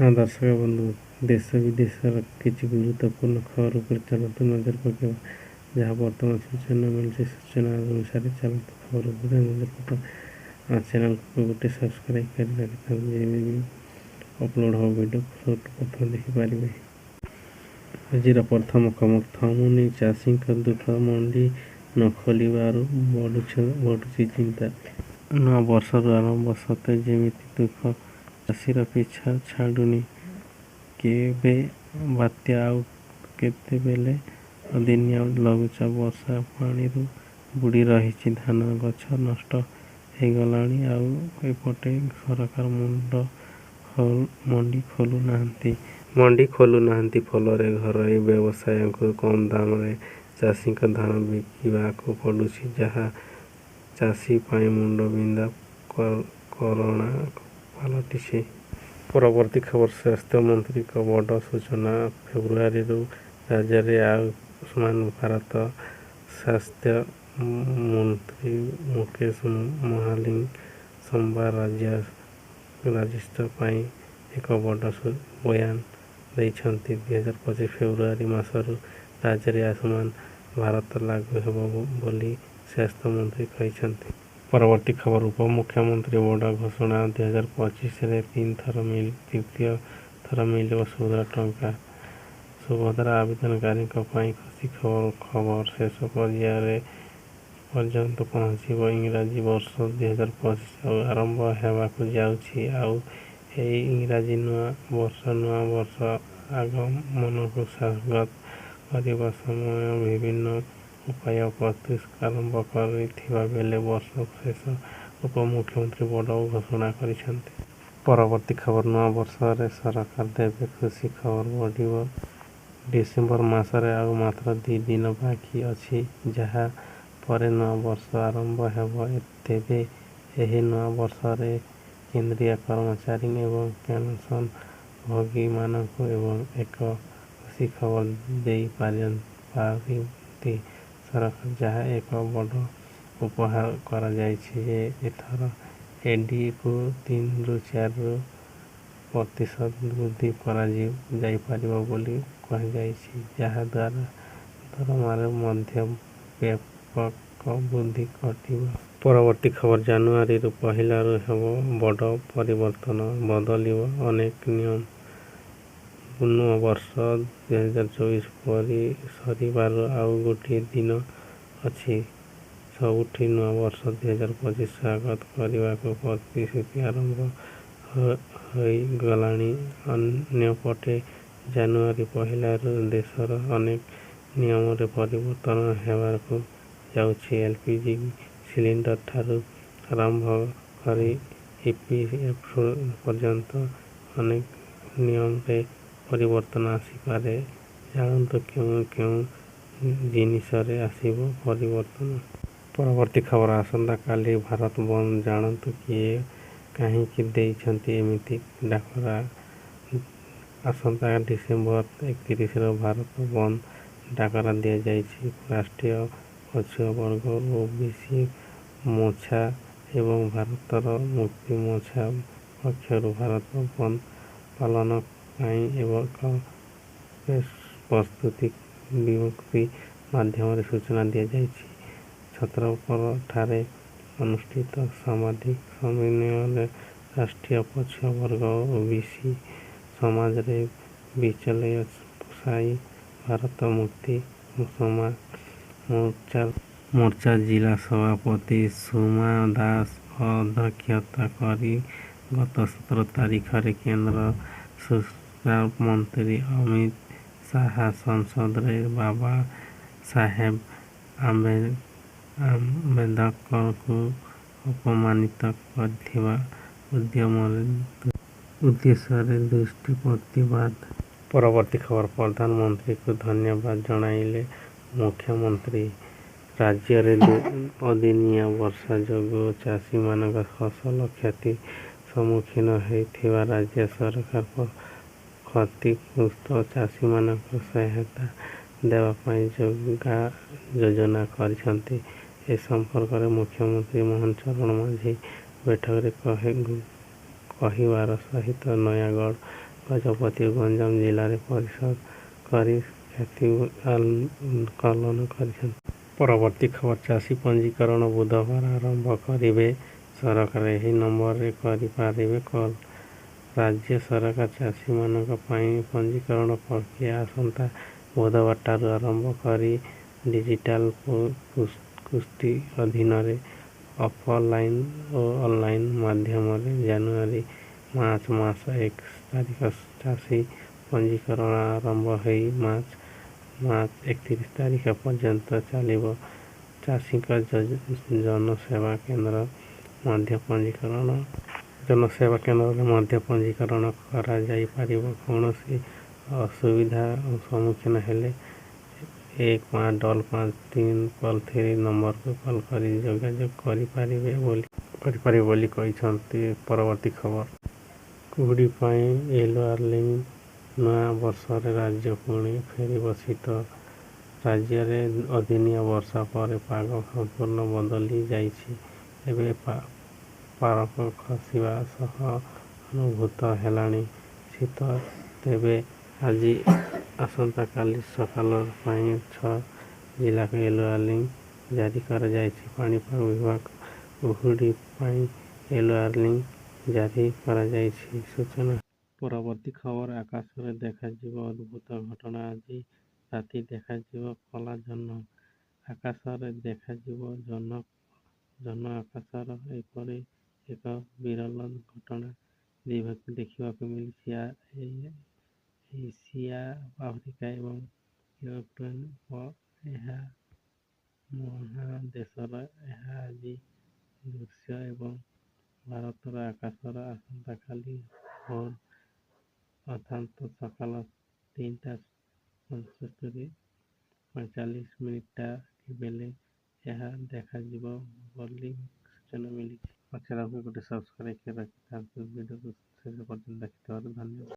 हाँ दर्शक बंधु, देश विदेशर किछि गुरुत्वपूर्ण खबर उपर चलतु नजर पकेबा। जहाँ वर्तमान सूचना मिलছে सूचना अनुसार चलतु खबर उपर नजर पकेबा। चैनल को गोटे सब्सक्राइब कर रखिथा जेबी अपलोड हो वीडियो प्रथम देखिपारे। आज प्रथम खबर थमुनी चाषी दुख मंडी न खोलू बढ़ुची चिंता। नूआ वर्षर आरंभ सते जेमिति दुख चाषीर पिछा छाड़ुनी। केबे बात्या आउ केतेबेले अदिनिया लघुचाप वर्षा पानी बुड़ी रही धान गछ नष्ट हो गलानी। आउ एपटे सरकार मंडी खोलु नाहंती फलरे घरोई व्यवसाय को कम दाम रे चाषी धान बिकिबा को पड़ुछि, जहाँ चाषी पाई मुंड बिंदा करणा पलटिछि। परवर्ती खबर स्वास्थ्य मंत्री को बड़ सूचना। फेब्रुआरी राज्य में आयुष्मान भारत स्वास्थ्य मंत्री मुकेश महालिंग सोमवार राज्य पाई एक बड़ बयान देइछन्ति। 2025 फेब्रुआरी मासरू राज्य में आयुष्मान भारत लागू हेबो बोली स्वास्थ्य मंत्री कहिछन्ति। परवर्ती खबर उप मुख्यमंत्री बड़ घोषणा। 2025 रे तृतीय थर मिलिବ 16 टंका। सुभद्रा आवेदनकारी खुशी खबर शेष पर्यंत पहुंचब इंग्राजी वर्ष 2025 आरंभ होगाकू जाउछि। आउ एई इंग्राजी नूआ वर्ष आगमन को स्वागत करने समय विभिन्न उपाय प्रस्तुत आरंभ करथिबा बेले वर्ष शेष उप मुख्यमंत्री बड़ घोषणा करिसेंति। परवर्ती खबर नूआ वर्ष रे सरकार देवे खुशी खबर बढ़िबो। डिसेम्बर मासरे आउ मात्र 2 दिन बाकी अछि, जहाँ परे नूआ वर्ष आरंभ हेबो। तेबे एही नूआ वर्ष रे केंद्रीय कर्मचारी एवं पेंशन भोगी मानक एवं एक खुशी खबर देई पारिती सरकार, जहाँ एक बड़ उपहार करा जाइछि जे एथर एडी को 3 ରୁ 4% वृद्धि करा जाइपारिबो बोली कहाଯାଇଛି, जहाँ द्वारा दरमार मध्य व्यापक वृद्धि घटिबो। परवर्ती खबर जनवरी ରୁ पहिला ରୁ हेबो बड़ परिवर्तन, बदलिबो अनेक नियम। नूआ वर्ष 2024 परी सरिबार आउ गोटे दिन अछि। सबुठी नूआ वर्ष 2025 स्वागत करने प्रतिश्रुति आरंभ होगलानी। अन्यपटे जनवरी पहिला ରୁ देशर अनेक नियम रे परिवर्तन हेबाकू जाउछि। एलपीजी सिलिंडर ठारू आरंभ करी ईपीएफ पर्यंत अनेक नियम रे परिवर्तन आसीपारे। जानतु क्यों जिनिसरे आसीबो परिवर्तन। परवर्ती खबर आसंता काली भारत बंद। जानतु किए काहींकि देइछन्ति एमिति डाकरा। आसंता डिसेम्बर 31 रो भारत बंद डाकरा दिया जाइछि। राष्ट्रीय पछुआ वर्ग ओबीसी मोर्चा एवं भारतर मुक्ति मोर्चा पक्षरु भारत बंद पालन पाई एक प्रस्तुति विमुक्ति माध्यम सूचना दि जाइछि। छत्रपुर ठारे अनुष्ठित सामाजिक सम्मेलन राष्ट्रीय पछुआ वर्ग ओबीसी समाज रे विचलय साई भारत मुक्ति मोर्चा जिला सभापति सुमा दास अध्यक्षता करी गत 17 तारिख रे केंद्र सूचना मंत्री अमित शाह संसद रे बाबा साहेब आम्बेडकर को अपमानित करथिबा उद्देश्य रे दृष्टि प्रतिवाद। परवर्ती खबर प्रधानमंत्री को धन्यवाद जणाइले मुख्यमंत्री। राज्य रे अदिनिया वर्षा जोगु चाषी मानक फसल क्षति सम्मुखीन होइथिबा राज्य सरकार क्षतिग्रस्त चाषी मानक सहायता देवा पाई योजना करिसन्ति। ए संपर्क में मुख्यमंत्री मोहन चरण माझी बैठक रे कहिबार सहित नयागढ़ ଗଜପତି ଓ ଗଞ୍ଜାମ ଜିଲ୍ଲାରେ ପରିଶୋଧ କରି କ୍ଷତି ଆକଳନ କରିଛନ୍ତି। ପରବର୍ତ୍ତୀ ଖବର ଚାଷୀ ପଞ୍ଜୀକରଣ ବୁଧବାର ଆରମ୍ଭ କରିବେ ସରକାର। ଏହି ନମ୍ବରରେ କରିପାରିବେ କଲ୍। ରାଜ୍ୟ ସରକାର ଚାଷୀମାନଙ୍କ ପାଇଁ ପଞ୍ଜୀକରଣ ପ୍ରକ୍ରିୟା ଆସନ୍ତା ବୁଧବାରଠାରୁ ଆରମ୍ଭ କରି ଡିଜିଟାଲ ପୁଷ୍ଟି ଅଧୀନରେ ଅଫଲାଇନ୍ ଓ ଅନଲାଇନ୍ ମାଧ୍ୟମରେ ଜାନୁଆରୀ ମାର୍ଚ୍ଚ ମାସ 1 ତାରିଖ ଚାଷୀ ପଞ୍ଜୀକରଣ ଆରମ୍ଭ ହୋଇ ମାର୍ଚ୍ଚ 31 ତାରିଖ ପର୍ଯ୍ୟନ୍ତ ଚାଲିବ। ଚାଷୀଙ୍କ ଜନସେବା କେନ୍ଦ୍ରରେ ମଧ୍ୟ ପଞ୍ଜୀକରଣ କରାଯାଇପାରିବ। କୌଣସି ଅସୁବିଧାର ସମ୍ମୁଖୀନ ହେଲେ 1555 ଟୋଲ୍-ଫ୍ରି ନମ୍ବରକୁ କଲ୍ କରି ଯୋଗାଯୋଗ କରିପାରିବେ ବୋଲି କହିଛନ୍ତି। ପରବର୍ତ୍ତୀ ଖବର କୁହୁଡ଼ି ପାଇଁ ୟେଲୋ ୱାର୍ଣ୍ଣିଂ। ନୂଆ ବର୍ଷରେ ରାଜ୍ୟ ପୁଣି ଫେରିବ ଶୀତ। ରାଜ୍ୟରେ ଅଦିନିଆ ବର୍ଷା ପରେ ପାଗ ସମ୍ପୂର୍ଣ୍ଣ ବଦଳି ଯାଇଛି। ଏବେ ପାରଦ ଖସିବା ସହ ଅନୁଭୂତ ହେଲାଣି ଶୀତ। ତେବେ ଆଜି ଆସନ୍ତାକାଲି ସକାଳ ପାଇଁ 6 ଜିଲ୍ଲାକୁ ୟେଲୋ ୱାର୍ଣ୍ଣିଂ ଜାରି କରାଯାଇଛି। ପାଣିପାଗ ବିଭାଗ କୁହୁଡ଼ି ପାଇଁ ୟେଲୋ ୱାର୍ଣ୍ଣିଂ ଜାରି କରାଯାଇଛି ସୂଚନା। ପରବର୍ତ୍ତୀ ଖବର ଆକାଶରେ ଦେଖାଯିବ ଅଦ୍ଭୁତ ଘଟଣା। ଆଜି ରାତି ଦେଖାଯିବ କଳା ଜହ୍ନ। ଆକାଶରେ ଦେଖାଯିବ ଜହ୍ନ। ଆକାଶର ଏପରି ଏକ ବିରଳ ଘଟଣା ଦେଖିବାକୁ ମିଳିଛି ଏସିଆ, ଆଫ୍ରିକା ଏବଂ ୟୁରୋପୀୟ ମହାଦେଶରେ। ଏହା ଆଜି ଦୃଶ୍ୟ ହେବ ଭାରତର ଆକାଶରେ ଆସନ୍ତାକାଲି ଭୋର ଅର୍ଥାତ୍ ସକାଳ 3:45 ବେଳେ ଏହା ଦେଖାଯିବ ବୋଲି ସୂଚନା ମିଳିଛି। ଚ୍ୟାନେଲକୁ ଗୋଟେ ସବସ୍କ୍ରାଇବ୍ କରି ରଖିଥାନ୍ତୁ। ଭିଡ଼ିଓକୁ ଶେଷ ପର୍ଯ୍ୟନ୍ତ ଦେଖିଥିବାରୁ ଧନ୍ୟବାଦ।